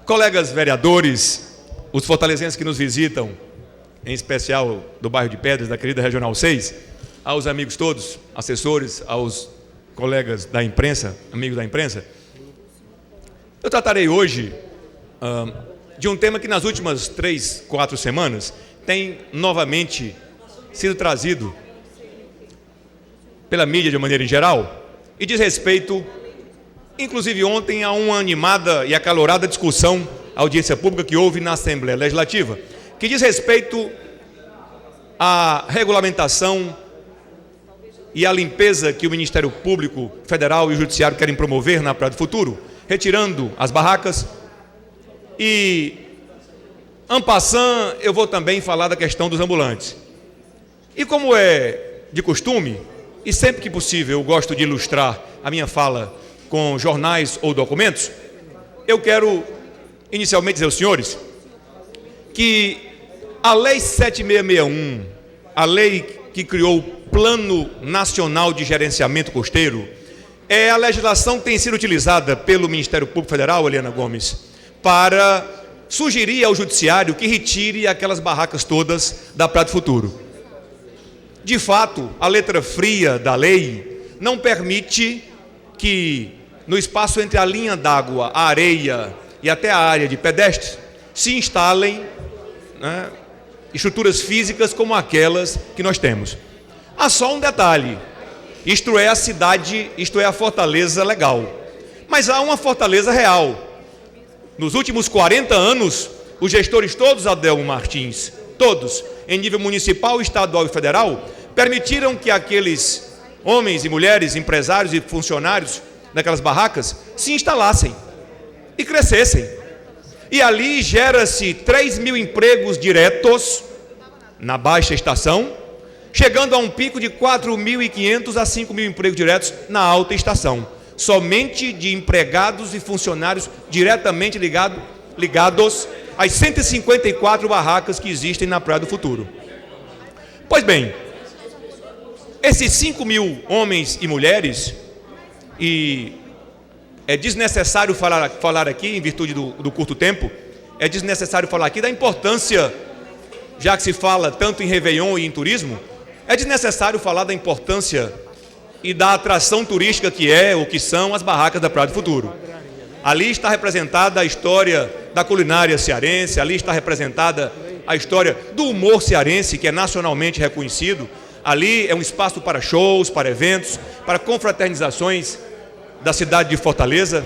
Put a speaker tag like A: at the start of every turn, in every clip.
A: Colegas vereadores, os fortalezenses que nos visitam, em especial do bairro de Pedras, da querida Regional 6, aos amigos todos, assessores, aos colegas da imprensa, amigos da imprensa, eu tratarei hoje de um tema que nas últimas 3, 4 semanas tem novamente sido trazido pela mídia de maneira em geral e diz respeito, inclusive ontem, a uma animada e acalorada discussão, audiência pública que houve na Assembleia Legislativa, que diz respeito à regulamentação e à limpeza que o Ministério Público Federal e o Judiciário querem promover na Praia do Futuro, retirando as barracas. E, en passant, eu vou também falar da questão dos ambulantes. E como é de costume, e sempre que possível eu gosto de ilustrar a minha fala com jornais ou documentos, eu quero inicialmente dizer aos senhores que a Lei 7661, a lei que criou o Plano Nacional de Gerenciamento Costeiro, é a legislação que tem sido utilizada pelo Ministério Público Federal, Eliana Gomes, para sugerir ao Judiciário que retire aquelas barracas todas da Praia do Futuro. De fato, a letra fria da lei não permite que no espaço entre a linha d'água, a areia e até a área de pedestres se instalem estruturas físicas como aquelas que nós temos. Há só um detalhe: isto é a cidade, isto é a fortaleza legal. Mas há uma fortaleza real. Nos últimos 40 anos, os gestores todos, Adelmo Martins, todos, em nível municipal, estadual e federal, permitiram que aqueles homens e mulheres, empresários e funcionários daquelas barracas se instalassem e crescessem. E ali gera-se 3.000 empregos diretos na baixa estação, chegando a um pico de 4.500 a 5.000 empregos diretos na alta estação, somente de empregados e funcionários diretamente ligados às 154 barracas que existem na Praia do Futuro. Pois bem, esses 5.000 homens e mulheres, e é desnecessário falar aqui, em virtude do curto tempo, é desnecessário falar aqui da importância, já que se fala tanto em Réveillon e em turismo, é desnecessário falar da importância e da atração turística que é, ou que são, as barracas da Praia do Futuro. Ali está representada a história da culinária cearense, ali está representada a história do humor cearense, que é nacionalmente reconhecido. Ali é um espaço para shows, para eventos, para confraternizações da cidade de Fortaleza.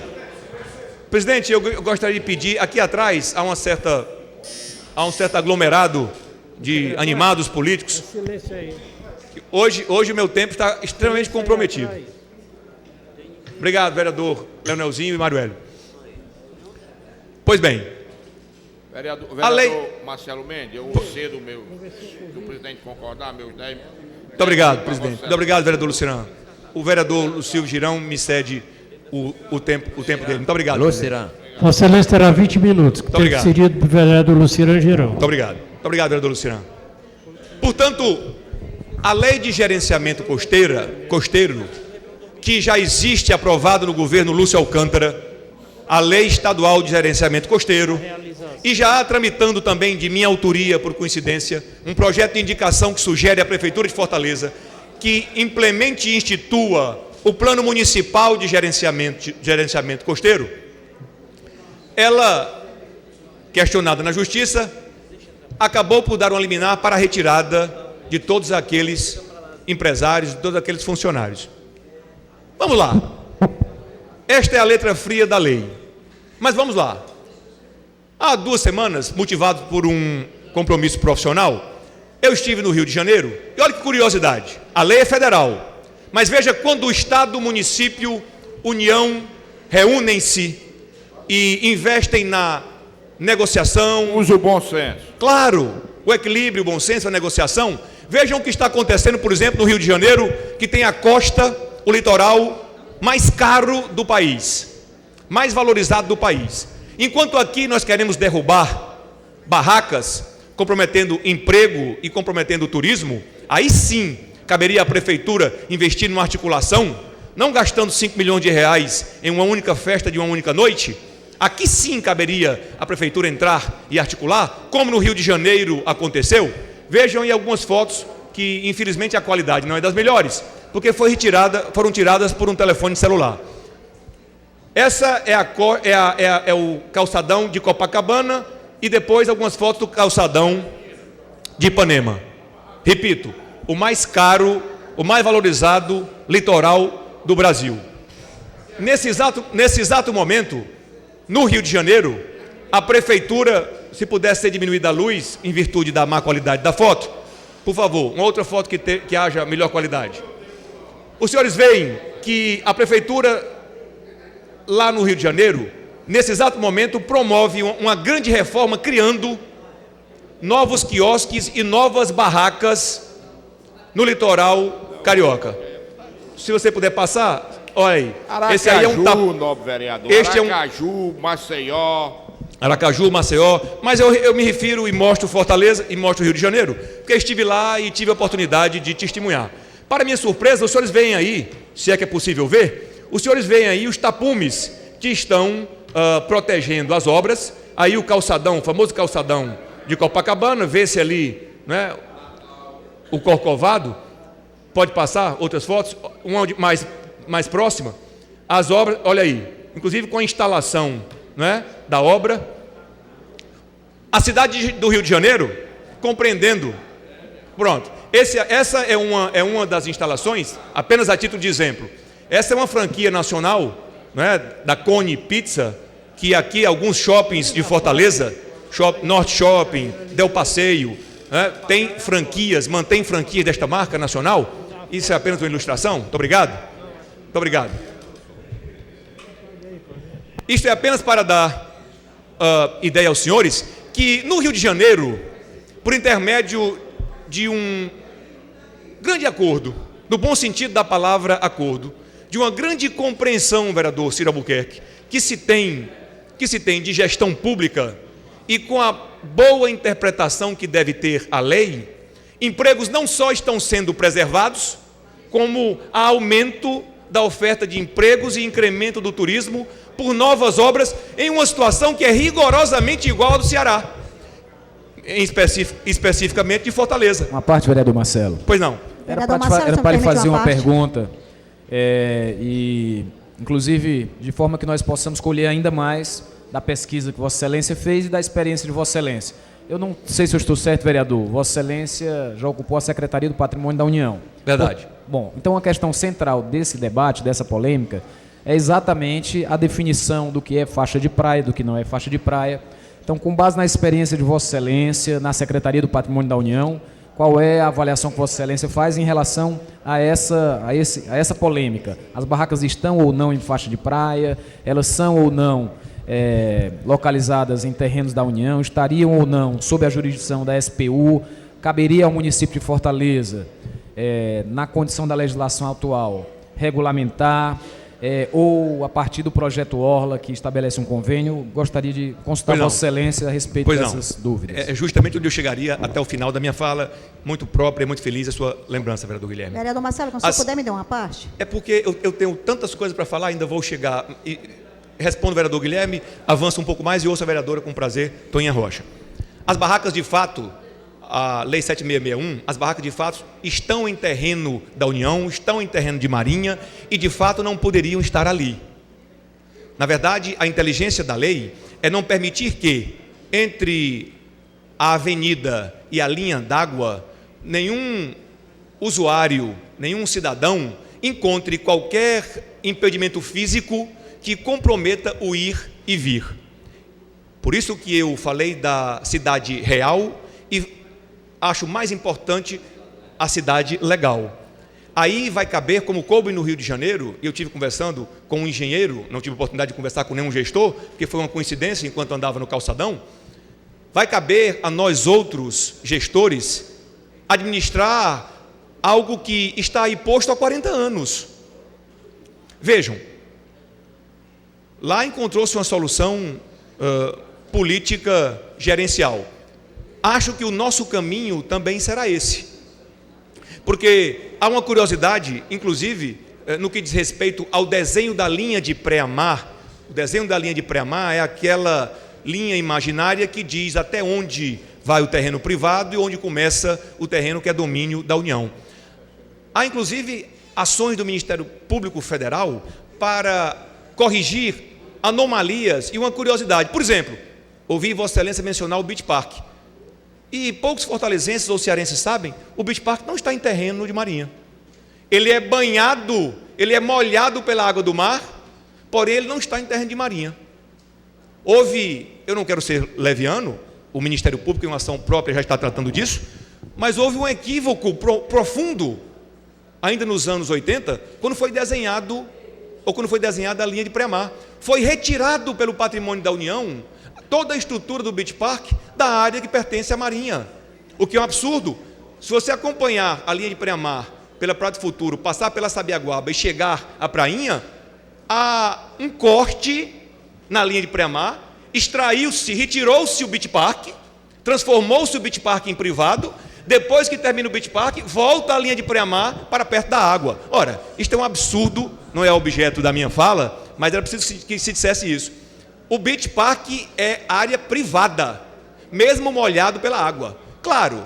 A: Presidente, eu gostaria de pedir, aqui atrás há um certo aglomerado de animados políticos. Hoje o meu tempo está extremamente comprometido. Obrigado, vereador Leonelzinho e Mário Hélio. Pois bem,
B: vereador Marcelo Mendes, eu cedo se o presidente concordar, meus 10.
A: Muito obrigado, presidente. Muito obrigado, vereador Luciran. O vereador Silvio Girão me cede o tempo dele. Muito obrigado.
C: Luciran.
D: Vossa Excelência terá 20 minutos.
A: Muito obrigado.
D: Seria do vereador Luciran Girão.
A: Muito obrigado. Muito obrigado, vereador Luciran. Portanto, a lei de gerenciamento costeiro, que já existe aprovada no governo Lúcio Alcântara, a lei estadual de gerenciamento costeiro, e já há tramitando também de minha autoria, por coincidência, um projeto de indicação que sugere à Prefeitura de Fortaleza que implemente e institua o Plano Municipal de Gerenciamento Costeiro. Ela, questionada na Justiça, acabou por dar uma liminar para a retirada de todos aqueles empresários, de todos aqueles funcionários. Vamos lá. Esta é a letra fria da lei. Mas vamos lá. Há 2 semanas, motivado por um compromisso profissional, eu estive no Rio de Janeiro, e olha que curiosidade, a lei é federal, mas veja quando o Estado, município, União reúnem-se e investem na negociação.
B: Use o bom senso.
A: Claro, o equilíbrio, o bom senso, a negociação. Vejam o que está acontecendo, por exemplo, no Rio de Janeiro, que tem a costa, o litoral mais caro do país, mais valorizado do país. Enquanto aqui nós queremos derrubar barracas, comprometendo emprego e comprometendo o turismo, aí sim caberia à Prefeitura investir numa articulação, não gastando 5 milhões de reais em uma única festa de uma única noite, Aqui sim caberia a prefeitura entrar e articular, como no Rio de Janeiro aconteceu. Vejam aí algumas fotos que, infelizmente, a qualidade não é das melhores, porque foram tiradas por um telefone celular. Essa é o calçadão de Copacabana e depois algumas fotos do calçadão de Ipanema. Repito, o mais caro, o mais valorizado litoral do Brasil. Nesse exato momento, no Rio de Janeiro, a prefeitura, se pudesse ser diminuída a luz, em virtude da má qualidade da foto, por favor, uma outra foto que haja melhor qualidade. Os senhores veem que a prefeitura, lá no Rio de Janeiro, nesse exato momento, promove uma grande reforma, criando novos quiosques e novas barracas no litoral carioca. Se você puder passar, olha aí.
B: Aracaju,
A: esse aí é um
B: nobre vereador. Aracaju, Maceió.
A: Aracaju, Maceió, mas eu me refiro e mostro Fortaleza e mostro Rio de Janeiro, porque estive lá e tive a oportunidade de testemunhar. Para minha surpresa, os senhores veem aí, se é que é possível ver, os senhores veem aí os tapumes que estão protegendo as obras. Aí o calçadão, o famoso calçadão de Copacabana, vê-se ali, né, o Corcovado. Pode passar outras fotos, uma mais próxima. As obras, olha aí, inclusive com a instalação, né, da obra. A cidade do Rio de Janeiro, compreendendo, pronto, essa é uma das instalações, apenas a título de exemplo. Essa é uma franquia nacional, né, da Cone Pizza, que aqui alguns shoppings de Fortaleza, Norte Shopping, Del Passeio, né, tem franquias, mantém franquias desta marca nacional. Isso é apenas uma ilustração. Muito obrigado. Muito obrigado. Isto é apenas para dar ideia aos senhores que no Rio de Janeiro, por intermédio de um grande acordo, no bom sentido da palavra acordo, de uma grande compreensão, vereador Ciro Albuquerque, que se tem de gestão pública e com a boa interpretação que deve ter a lei, empregos não só estão sendo preservados, como há aumento da oferta de empregos e incremento do turismo por novas obras em uma situação que é rigorosamente igual à do Ceará, especificamente de Fortaleza.
C: Uma parte, vereador Marcelo.
A: Pois não.
C: Era para lhe fazer uma pergunta, e inclusive de forma que nós possamos colher ainda mais da pesquisa que Vossa Excelência fez e da experiência de Vossa Excelência. Eu não sei se eu estou certo, vereador. Vossa Excelência já ocupou a Secretaria do Patrimônio da União.
A: Verdade.
C: Bom, então a questão central desse debate, dessa polêmica, é exatamente a definição do que é faixa de praia, do que não é faixa de praia. Então, com base na experiência de Vossa Excelência, na Secretaria do Patrimônio da União, qual é a avaliação que Vossa Excelência faz em relação a essa polêmica? As barracas estão ou não em faixa de praia? Elas são ou não localizadas em terrenos da União? Estariam ou não sob a jurisdição da SPU? Caberia ao município de Fortaleza, na condição da legislação atual, regulamentar, ou a partir do projeto Orla, que estabelece um convênio? Gostaria de consultar Vossa Excelência a respeito dessas dúvidas.
A: É justamente onde eu chegaria até o final da minha fala, muito própria e muito feliz a sua lembrança, vereador Guilherme.
E: Vereador Marcelo, quando o senhor puder me dar uma parte?
A: É porque eu tenho tantas coisas para falar, ainda vou chegar. Respondo ao vereador Guilherme, avanço um pouco mais e ouço a vereadora com prazer, Toninha Rocha. As barracas de fato, a Lei 7661, as barracas de fato estão em terreno da União, estão em terreno de Marinha e de fato não poderiam estar ali. Na verdade, a inteligência da lei é não permitir que entre a avenida e a linha d'água nenhum usuário, nenhum cidadão encontre qualquer impedimento físico que comprometa o ir e vir. Por isso que eu falei da cidade real e acho mais importante a cidade legal. Aí vai caber, como coube no Rio de Janeiro, e eu tive conversando com um engenheiro, não tive oportunidade de conversar com nenhum gestor, porque foi uma coincidência enquanto andava no calçadão, vai caber a nós outros gestores administrar algo que está aí posto há 40 anos. Vejam, lá encontrou-se uma solução política gerencial. Acho que o nosso caminho também será esse. Porque há uma curiosidade, inclusive, no que diz respeito ao desenho da linha de pré-mar O desenho da linha de pré-mar é aquela linha imaginária que diz até onde vai o terreno privado e onde começa o terreno que é domínio da União. Há, inclusive, ações do Ministério Público Federal para corrigir anomalias e uma curiosidade. Por exemplo, ouvi Vossa Excelência mencionar o Beach Park. E poucos fortalezenses ou cearenses sabem, o Beach Park não está em terreno de marinha. Ele é banhado, ele é molhado pela água do mar, porém ele não está em terreno de marinha. Houve, eu não quero ser leviano, o Ministério Público, em uma ação própria, já está tratando disso, mas houve um equívoco profundo, ainda nos anos 80, quando foi desenhado, ou quando foi desenhada a linha de pré-mar. Foi retirado pelo patrimônio da União toda a estrutura do Beach Park da área que pertence à Marinha. O que é um absurdo. Se você acompanhar a linha de pré-mar pela Praia do Futuro, passar pela Sabiaguaba e chegar à prainha, há um corte na linha de pré-mar, extraiu-se, retirou-se o Beach Park, transformou-se o Beach Park em privado. Depois que termina o Beach Park, volta a linha de pré-mar para perto da água. Ora, isto é um absurdo, não é objeto da minha fala, mas era preciso que se dissesse isso. O Beach Park é área privada, mesmo molhado pela água. Claro,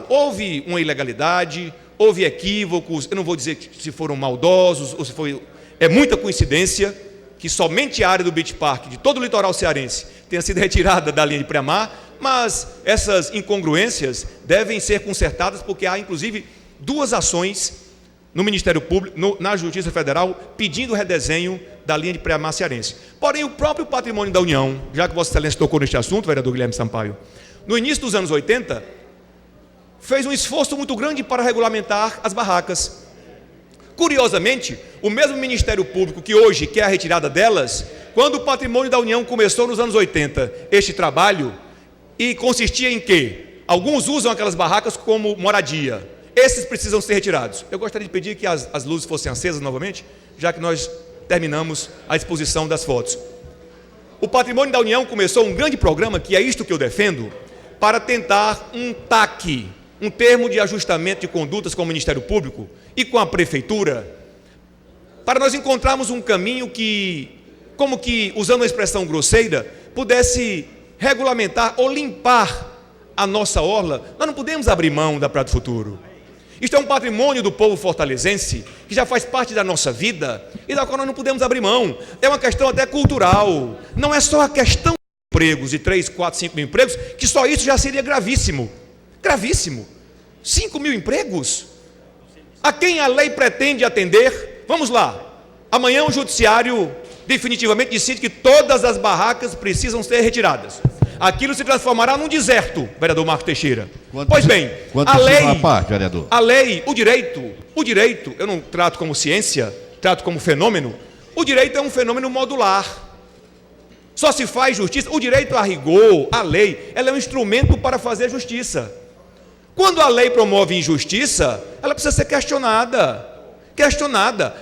A: houve uma ilegalidade, houve equívocos, eu não vou dizer se foram maldosos, ou se foi... É muita coincidência que somente a área do Beach Park, de todo o litoral cearense, tenha sido retirada da linha de pré-mar, mas essas incongruências devem ser consertadas, porque há, inclusive, 2 ações no Ministério Público, na Justiça Federal, pedindo o redesenho da linha de pré-mar cearense. Porém, o próprio patrimônio da União, já que Vossa Excelência tocou neste assunto, vereador Guilherme Sampaio, no início dos anos 80, fez um esforço muito grande para regulamentar as barracas. Curiosamente, o mesmo Ministério Público que hoje quer a retirada delas, quando o patrimônio da União começou nos anos 80 este trabalho, e consistia em quê? Alguns usam aquelas barracas como moradia. Esses precisam ser retirados. Eu gostaria de pedir que as luzes fossem acesas novamente, já que nós terminamos a exposição das fotos. O Patrimônio da União começou um grande programa, que é isto que eu defendo, para tentar um TAC, um termo de ajustamento de condutas com o Ministério Público e com a Prefeitura, para nós encontrarmos um caminho que, como que, usando uma expressão grosseira, pudesse regulamentar ou limpar a nossa orla. Nós não podemos abrir mão da Praia do Futuro. Isto é um patrimônio do povo fortalezense, que já faz parte da nossa vida, e da qual nós não podemos abrir mão. É uma questão até cultural, não é só a questão de empregos, de 3, 4, 5 mil empregos, que só isso já seria gravíssimo. Gravíssimo. 5 mil empregos? A quem a lei pretende atender? Vamos lá. Amanhã o judiciário definitivamente decide que todas as barracas precisam ser retiradas. Aquilo se transformará num deserto, vereador Marcos Teixeira. Pois bem, a lei, o direito, eu não trato como ciência, trato como fenômeno. O direito é um fenômeno modular. Só se faz justiça. O direito a rigor, a lei, ela é um instrumento para fazer justiça. Quando a lei promove injustiça, ela precisa ser questionada.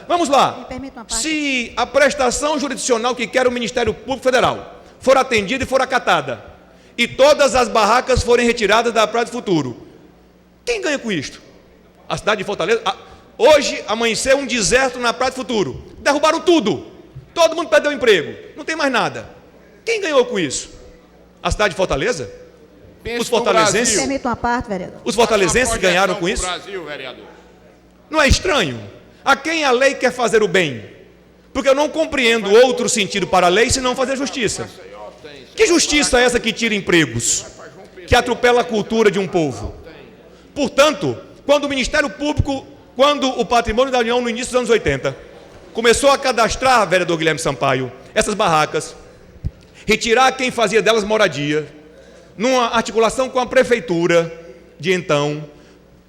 A: Vamos lá. Se a prestação jurisdicional que quer o Ministério Público Federal for atendida e for acatada, e todas as barracas forem retiradas da Praia do Futuro, quem ganha com isto? A cidade de Fortaleza? Hoje amanheceu um deserto na Praia do Futuro. Derrubaram tudo. Todo mundo perdeu o emprego. Não tem mais nada. Quem ganhou com isso? A cidade de Fortaleza? Os fortalezenses?
E: Permita uma parte, vereador.
A: Os fortalezenses ganharam com isso?
B: Brasil, vereador.
A: Não é estranho? A quem a lei quer fazer o bem? Porque eu não compreendo outro sentido para a lei senão fazer justiça. Que justiça é essa que tira empregos? Que atropela a cultura de um povo? Portanto, quando o Ministério Público, quando o Patrimônio da União, no início dos anos 80, começou a cadastrar, vereador Guilherme Sampaio, essas barracas, retirar quem fazia delas moradia, numa articulação com a Prefeitura de então,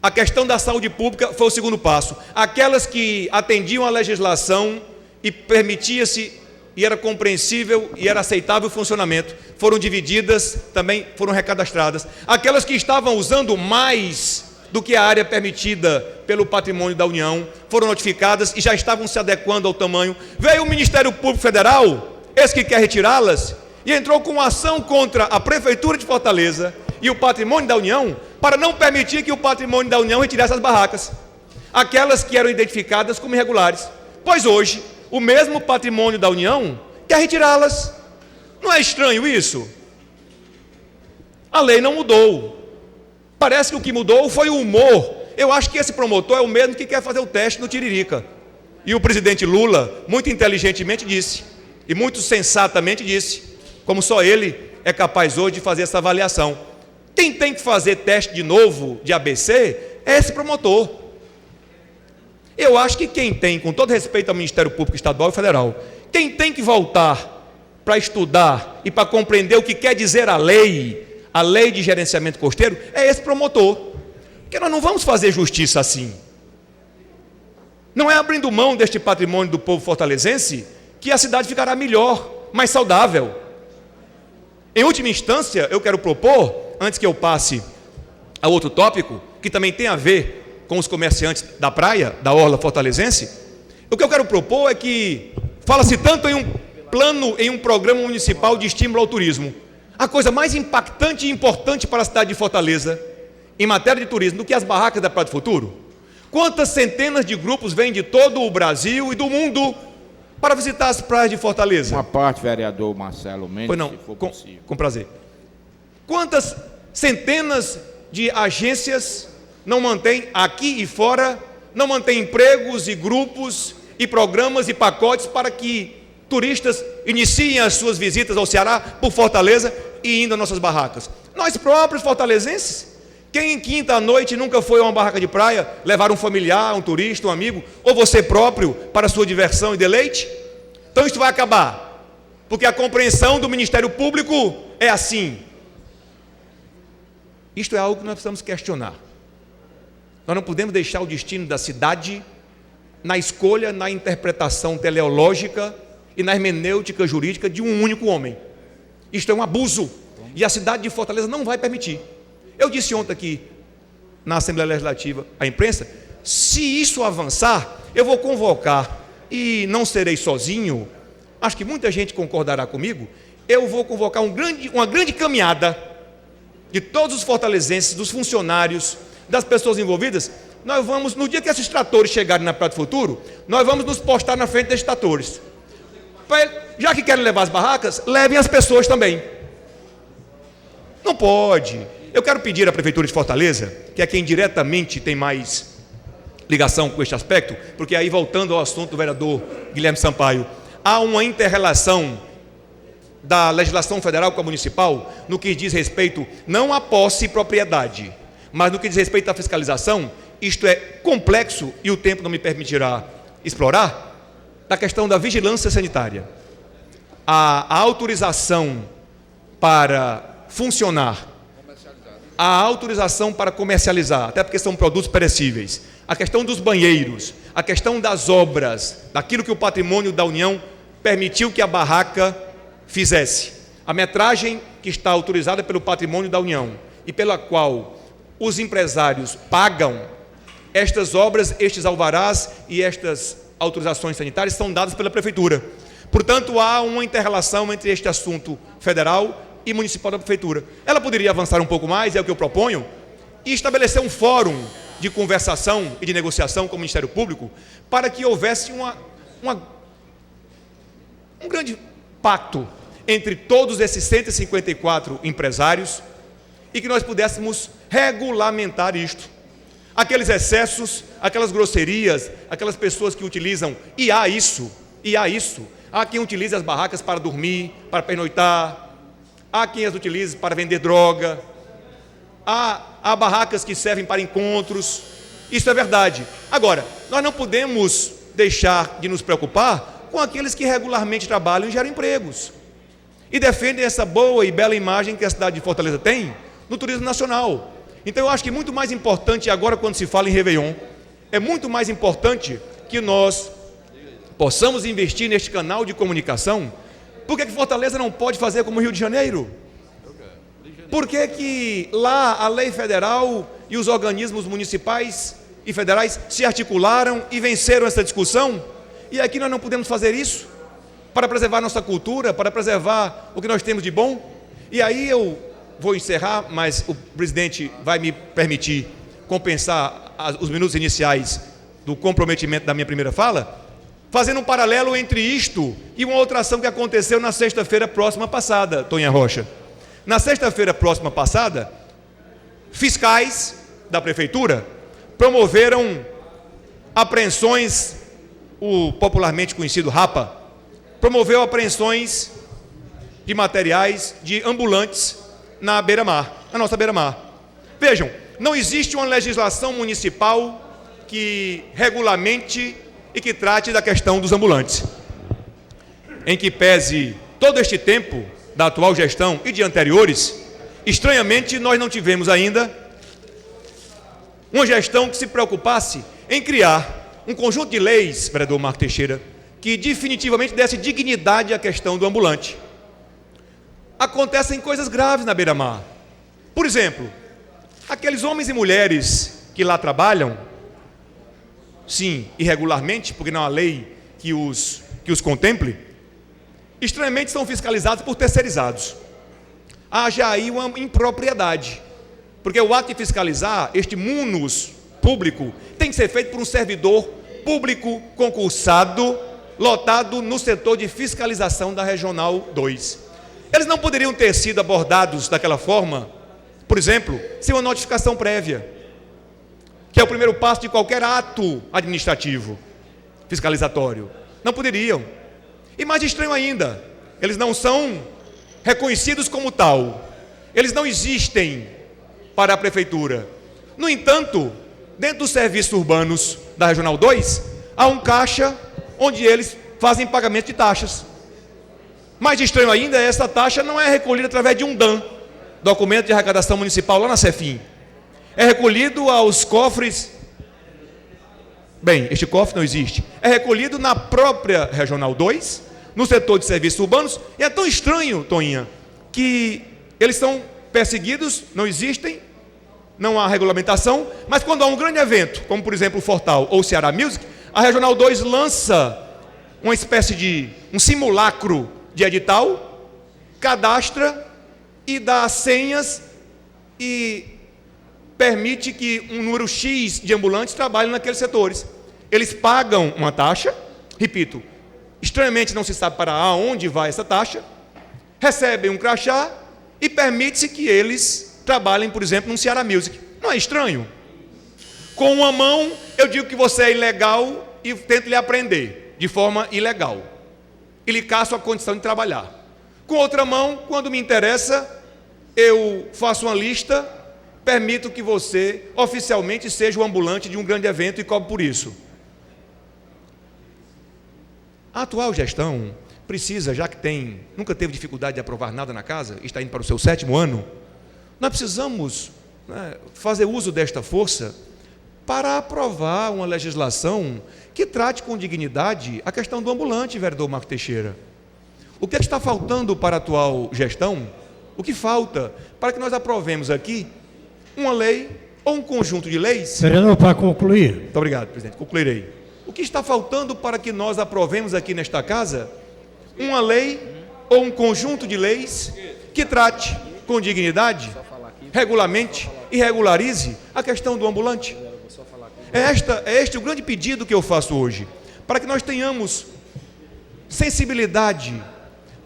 A: a questão da saúde pública foi o segundo passo. Aquelas que atendiam a legislação e permitia-se, e era compreensível e era aceitável o funcionamento, foram divididas, também foram recadastradas. Aquelas que estavam usando mais do que a área permitida pelo Patrimônio da União foram notificadas e já estavam se adequando ao tamanho. Veio o Ministério Público Federal, esse que quer retirá-las, e entrou com uma ação contra a Prefeitura de Fortaleza e o Patrimônio da União, para não permitir que o Patrimônio da União retirasse as barracas, aquelas que eram identificadas como irregulares. Pois hoje, o mesmo Patrimônio da União quer retirá-las. Não é estranho isso? A lei não mudou. Parece que o que mudou foi o humor. Eu acho que esse promotor é o mesmo que quer fazer o teste no Tiririca. E o presidente Lula, muito inteligentemente disse, e muito sensatamente disse, como só ele é capaz hoje de fazer essa avaliação. Quem tem que fazer teste de novo de ABC é esse promotor. Eu acho que quem tem, com todo respeito ao Ministério Público Estadual e Federal, quem tem que voltar para estudar e para compreender o que quer dizer a lei de gerenciamento costeiro, é esse promotor. Porque nós não vamos fazer justiça assim. Não é abrindo mão deste patrimônio do povo fortalezense que a cidade ficará melhor, mais saudável. Em última instância, eu quero propor, antes que eu passe a outro tópico, que também tem a ver com os comerciantes da praia, da orla fortalezense, o que eu quero propor é que fala-se tanto em um plano, em um programa municipal de estímulo ao turismo. A coisa mais impactante e importante para a cidade de Fortaleza, em matéria de turismo, do que as barracas da Praia do Futuro? Quantas centenas de grupos vêm de todo o Brasil e do mundo para visitar as praias de Fortaleza?
B: Uma parte, vereador Marcelo Mendes,
A: Pois não,
B: se for possível.
A: com prazer. Quantas centenas de agências não mantêm, aqui e fora, não mantêm empregos e grupos e programas e pacotes para que turistas iniciem as suas visitas ao Ceará por Fortaleza e indo às nossas barracas? Nós próprios fortalezenses, quem em quinta à noite nunca foi a uma barraca de praia, levar um familiar, um turista, um amigo, ou você próprio para a sua diversão e deleite? Então isso vai acabar, porque a compreensão do Ministério Público é assim. Isto é algo que nós precisamos questionar. Nós não podemos deixar o destino da cidade na escolha, na interpretação teleológica e na hermenêutica jurídica de um único homem. Isto é um abuso, e a cidade de Fortaleza não vai permitir. Eu disse ontem aqui, na Assembleia Legislativa, à imprensa, se isso avançar, eu vou convocar, e não serei sozinho, acho que muita gente concordará comigo, eu vou convocar uma grande caminhada de todos os fortalezenses, dos funcionários, das pessoas envolvidas. Nós vamos, no dia que esses tratores chegarem na Praia do Futuro, nós vamos nos postar na frente desses tratores. Já que querem levar as barracas, levem as pessoas também. Não pode. Eu quero pedir à Prefeitura de Fortaleza, que é quem diretamente tem mais ligação com este aspecto, porque aí, voltando ao assunto do vereador Guilherme Sampaio, há uma inter-relação da legislação federal com a municipal no que diz respeito não à posse e propriedade, mas no que diz respeito à fiscalização. Isto é complexo e o tempo não me permitirá explorar, da questão da vigilância sanitária. A autorização para funcionar, a autorização para comercializar, até porque são produtos perecíveis, a questão dos banheiros, a questão das obras, daquilo que o patrimônio da União permitiu que a barraca fizesse, a metragem que está autorizada pelo patrimônio da União e pela qual os empresários pagam, estas obras, estes alvarás e estas autorizações sanitárias são dadas pela Prefeitura. Portanto, há uma inter-relação entre este assunto federal e municipal da Prefeitura. Ela poderia avançar um pouco mais, é o que eu proponho, e estabelecer um fórum de conversação e de negociação com o Ministério Público para que houvesse um grande pacto entre todos esses 154 empresários e que nós pudéssemos regulamentar isto. Aqueles excessos, aquelas grosserias, aquelas pessoas que utilizam, e há isso, há quem utilize as barracas para dormir, para pernoitar, há quem as utilize para vender droga, há barracas que servem para encontros, isso é verdade. Agora, nós não podemos deixar de nos preocupar com aqueles que regularmente trabalham e geram empregos, e defendem essa boa e bela imagem que a cidade de Fortaleza tem no turismo nacional. Então eu acho que muito mais importante agora, quando se fala em Réveillon, é muito mais importante que nós possamos investir neste canal de comunicação. Por que Fortaleza não pode fazer como o Rio de Janeiro? Por que lá a lei federal e os organismos municipais e federais se articularam e venceram essa discussão? E aqui nós não podemos fazer isso para preservar nossa cultura, para preservar o que nós temos de bom? E aí eu vou encerrar, mas o presidente vai me permitir compensar os minutos iniciais do comprometimento da minha primeira fala, fazendo um paralelo entre isto e uma outra ação que aconteceu na sexta-feira próxima passada, Toninha Rocha. Na sexta-feira próxima passada, fiscais da prefeitura promoveram apreensões, o popularmente conhecido Rapa, promoveu apreensões de materiais de ambulantes na beira-mar, na nossa beira-mar. Vejam, não existe uma legislação municipal que regulamente e que trate da questão dos ambulantes. Em que pese todo este tempo da atual gestão e de anteriores, estranhamente nós não tivemos ainda uma gestão que se preocupasse em criar um conjunto de leis, vereador Marco Teixeira, que definitivamente desse dignidade à questão do ambulante. Acontecem coisas graves na beira-mar. Por exemplo, aqueles homens e mulheres que lá trabalham, sim, irregularmente, porque não há lei que os contemple, estranhamente são fiscalizados por terceirizados. Haja aí uma impropriedade, porque o ato de fiscalizar, este munus público, tem que ser feito por um servidor público concursado, lotado no setor de fiscalização da Regional 2. Eles não poderiam ter sido abordados daquela forma, por exemplo, sem uma notificação prévia, que é o primeiro passo de qualquer ato administrativo fiscalizatório. Não poderiam. E mais estranho ainda, eles não são reconhecidos como tal. Eles não existem para a prefeitura. No entanto, dentro dos serviços urbanos da Regional 2, há um caixa onde eles fazem pagamento de taxas. Mais estranho ainda, essa taxa não é recolhida através de um DAM, documento de arrecadação municipal, lá na Cefim. É recolhido aos cofres. Bem, este cofre não existe. É recolhido na própria Regional 2, no setor de serviços urbanos, e é tão estranho, Toninha, que eles são perseguidos, não existem, não há regulamentação, mas quando há um grande evento, como por exemplo o Fortal ou o Ceará Music, a Regional 2 lança uma espécie de um simulacro de edital, cadastra e dá senhas e permite que um número X de ambulantes trabalhem naqueles setores. Eles pagam uma taxa, repito, estranhamente não se sabe para onde vai essa taxa, recebem um crachá e permite-se que eles trabalhem, por exemplo, num Ceará Music. Não é estranho? Com uma mão eu digo que você é ilegal e tento lhe aprender de forma ilegal. E lhe caço a condição de trabalhar. Com outra mão, quando me interessa, eu faço uma lista, permito que você oficialmente seja o ambulante de um grande evento e cobre por isso. A atual gestão precisa, já que nunca teve dificuldade de aprovar nada na casa, está indo para o seu 7º ano, nós precisamos fazer uso desta força para aprovar uma legislação que trate com dignidade a questão do ambulante, vereador Marco Teixeira. O que está faltando para a atual gestão? O que falta para que nós aprovemos aqui uma lei ou um conjunto de leis?
D: Vereador, para concluir.
A: Muito obrigado, presidente. Concluirei. O que está faltando para que nós aprovemos aqui nesta casa uma lei ou um conjunto de leis que trate com dignidade, regulamente e regularize a questão do ambulante? É este o grande pedido que eu faço hoje, para que nós tenhamos sensibilidade,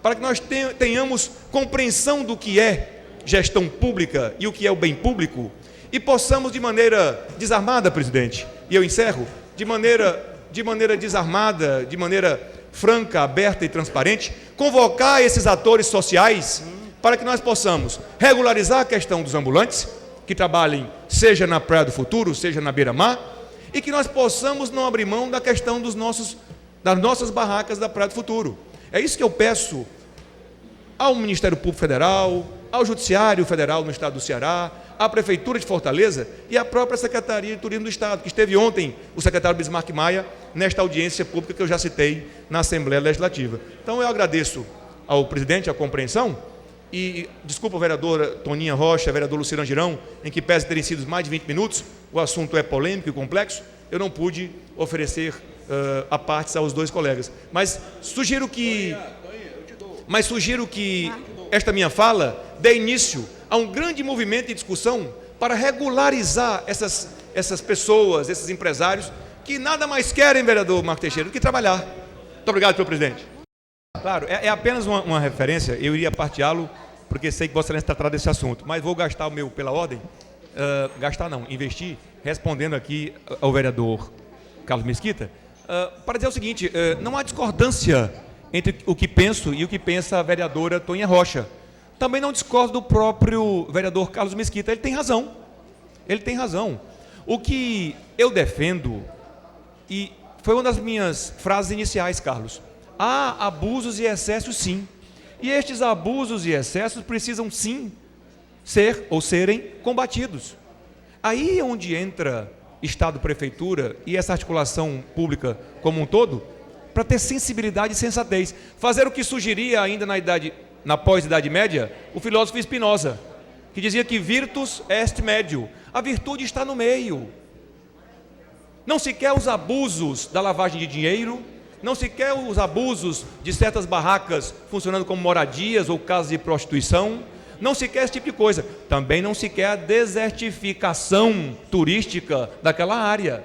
A: para que nós tenhamos compreensão do que é gestão pública e o que é o bem público, e possamos de maneira desarmada, presidente, e eu encerro, de maneira desarmada, de maneira franca, aberta e transparente, convocar esses atores sociais para que nós possamos regularizar a questão dos ambulantes, que trabalhem seja na Praia do Futuro, seja na beira-mar, e que nós possamos não abrir mão da questão das nossas barracas da Praia do Futuro. É isso que eu peço ao Ministério Público Federal, ao Judiciário Federal no Estado do Ceará, à Prefeitura de Fortaleza e à própria Secretaria de Turismo do Estado, que esteve ontem o secretário Bismarck Maia nesta audiência pública que eu já citei na Assembleia Legislativa. Então eu agradeço ao presidente a compreensão e desculpa a vereadora Toninha Rocha, a vereador Lucirão Girão, em que pese terem sido mais de 20 minutos, o assunto é polêmico e complexo, eu não pude oferecer a partes aos dois colegas. Mas sugiro que esta minha fala dê início a um grande movimento de discussão para regularizar essas pessoas, esses empresários, que nada mais querem, vereador Marco Teixeira, do que trabalhar. Muito obrigado, senhor presidente. Claro, é apenas uma referência, eu iria partilhá-lo, porque sei que Vossa Excelência tratará desse assunto, mas vou gastar o meu pela ordem, investir, respondendo aqui ao vereador Carlos Mesquita, para dizer o seguinte, não há discordância entre o que penso e o que pensa a vereadora Toninha Rocha. Também não discordo do próprio vereador Carlos Mesquita, ele tem razão. Ele tem razão. O que eu defendo, e foi uma das minhas frases iniciais, Carlos, há abusos e excessos sim. E estes abusos e excessos precisam sim serem combatidos. Aí é onde entra Estado, Prefeitura e essa articulação pública como um todo, para ter sensibilidade e sensatez. Fazer o que sugeria ainda na pós-Idade Média, o filósofo Spinoza, que dizia que virtus est medio, a virtude está no meio. Não se quer os abusos da lavagem de dinheiro, não se quer os abusos de certas barracas funcionando como moradias ou casas de prostituição, não se quer esse tipo de coisa. Também não se quer a desertificação turística daquela área.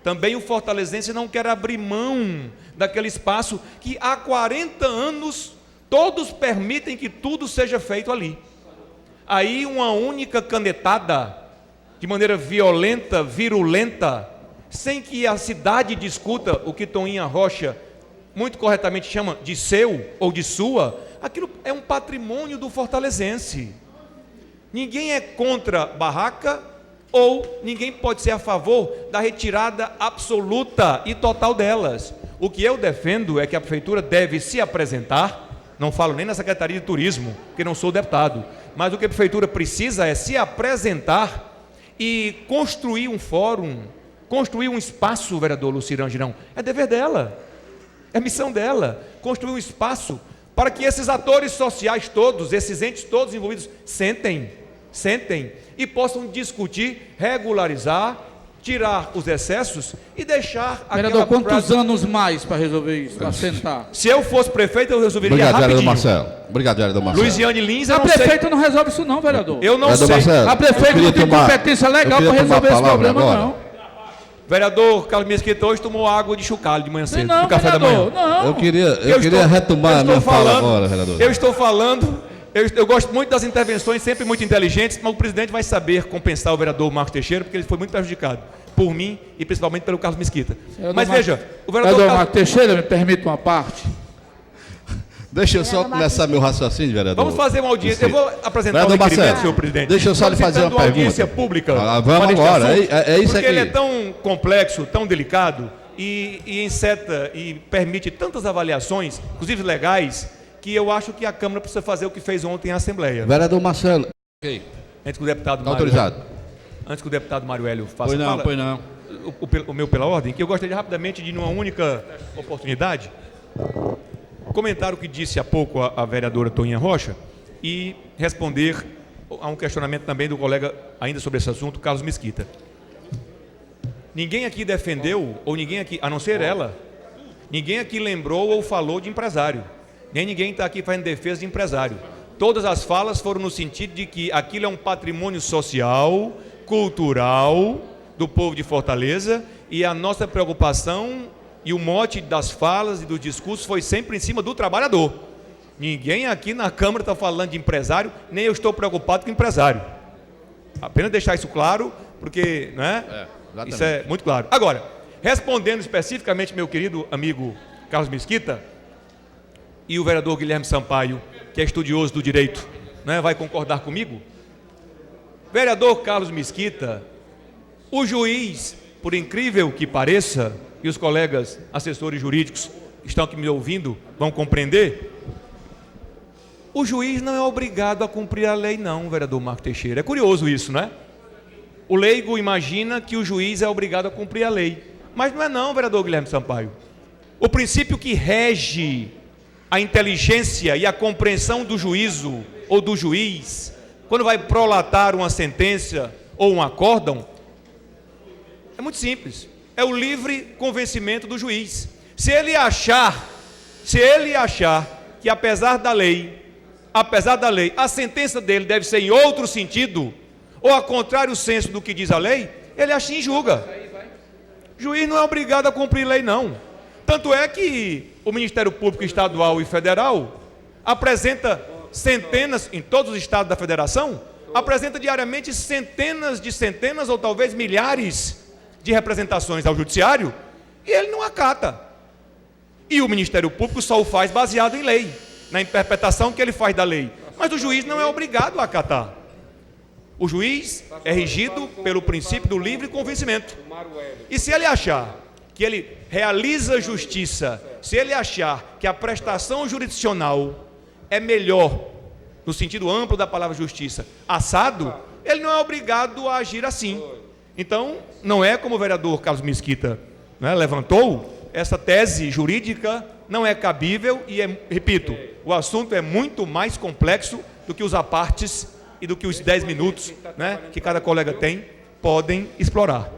A: Também o fortalezense não quer abrir mão daquele espaço que há 40 anos todos permitem que tudo seja feito ali. Aí uma única canetada, de maneira violenta, virulenta, sem que a cidade discuta o que Toninha Rocha muito corretamente chama de seu ou de sua, aquilo é um patrimônio do fortalezense. Ninguém é contra barraca ou ninguém pode ser a favor da retirada absoluta e total delas. O que eu defendo é que a prefeitura deve se apresentar, não falo nem na Secretaria de Turismo, porque não sou deputado, mas o que a prefeitura precisa é se apresentar e construir um fórum, construir um espaço, vereador Lucirã Girão, é dever dela, é missão dela, construir um espaço para que esses atores sociais todos, esses entes todos envolvidos, sentem e possam discutir, regularizar, tirar os excessos e deixar...
F: Vereador, quantos anos mais para resolver isso, para sentar?
A: Se eu fosse prefeito, eu resolveria
G: rapidinho.
A: Rapidinho.
G: Marcelo. Obrigado, vereador Marcelo.
A: Luiziane Lins, eu
F: A
A: não sei...
F: prefeita não resolve isso não, vereador.
A: Eu não
G: Vereador
A: sei.
G: Marcelo,
F: A prefeita não tem competência legal para resolver esse problema,
G: agora.
F: não.
A: Vereador Carlos Mesquita hoje tomou água de chocalho de manhã cedo,
F: Não,
A: no café
F: vereador,
A: da manhã.
F: não.
G: Eu queria retomar a minha fala agora, vereador.
A: Eu estou falando, eu gosto muito das intervenções, sempre muito inteligentes, mas o presidente vai saber compensar o vereador Marcos Teixeira, porque ele foi muito prejudicado por mim e principalmente pelo Carlos Mesquita. Mas veja, o vereador
F: Marcos Teixeira, me permite uma parte?
G: Deixa eu só começar meu raciocínio, vereador.
A: Vamos fazer uma audiência. Eu vou apresentar
G: Vereador
A: o requerimento,
G: Marcelo,
A: senhor presidente.
G: deixa eu só lhe fazer uma
A: Solicitando audiência
G: pergunta.
A: pública.
G: Vamos
A: para este
G: agora,
A: assunto,
G: é isso
A: porque
G: aqui.
A: ele é tão complexo, tão delicado e enceta e permite tantas avaliações, inclusive legais, que eu acho que a Câmara precisa fazer o que fez ontem a Assembleia.
G: Vereador Marcelo. Ok.
A: Antes que o deputado Mário
G: Autorizado.
A: Antes que o deputado Mário Hélio faça
G: Pois não,
A: fala,
G: pois não.
A: o meu pela ordem, que eu gostaria rapidamente de, numa única oportunidade, comentar o que disse há pouco a vereadora Toninha Rocha e responder a um questionamento também do colega ainda sobre esse assunto, Carlos Mesquita. Ninguém aqui defendeu, ou ninguém aqui, a não ser ela, ninguém aqui lembrou ou falou de empresário. Nem ninguém está aqui fazendo defesa de empresário. Todas as falas foram no sentido de que aquilo é um patrimônio social, cultural do povo de Fortaleza e a nossa preocupação e o mote das falas e dos discursos foi sempre em cima do trabalhador. Ninguém aqui na Câmara está falando de empresário, nem eu estou preocupado com empresário. Apenas deixar isso claro, porque não é? Isso é muito claro. Agora, respondendo especificamente meu querido amigo Carlos Mesquita e o vereador Guilherme Sampaio, que é estudioso do direito, né, vai concordar comigo? Vereador Carlos Mesquita, o juiz, por incrível que pareça, e os colegas assessores jurídicos que estão aqui me ouvindo vão compreender, o juiz não é obrigado a cumprir a lei não, vereador Marco Teixeira. É curioso isso, né? O leigo imagina que o juiz é obrigado a cumprir a lei, mas não é não, vereador Guilherme Sampaio. O princípio que rege a inteligência e a compreensão do juízo ou do juiz, quando vai prolatar uma sentença ou um acórdão, é muito simples. É o livre convencimento do juiz. Se ele achar que apesar da lei, a sentença dele deve ser em outro sentido, ou a contrário senso do que diz a lei, ele assim julga. Juiz não é obrigado a cumprir lei, não. Tanto é que o Ministério Público Estadual e Federal apresenta centenas, em todos os estados da federação, apresenta diariamente centenas ou talvez milhares de representações ao judiciário, e ele não acata. E o Ministério Público só o faz baseado em lei, na interpretação que ele faz da lei. Mas o juiz não é obrigado a acatar. O juiz é regido pelo princípio do livre convencimento. E se ele achar que ele realiza justiça, se ele achar que a prestação jurisdicional é melhor, no sentido amplo da palavra justiça, assado, ele não é obrigado a agir assim. Então, não é como o vereador Carlos Mesquita, né, levantou, essa tese jurídica não é cabível e, repito, o assunto é muito mais complexo do que os apartes e do que os 10 minutos, né, que cada colega tem, podem explorar.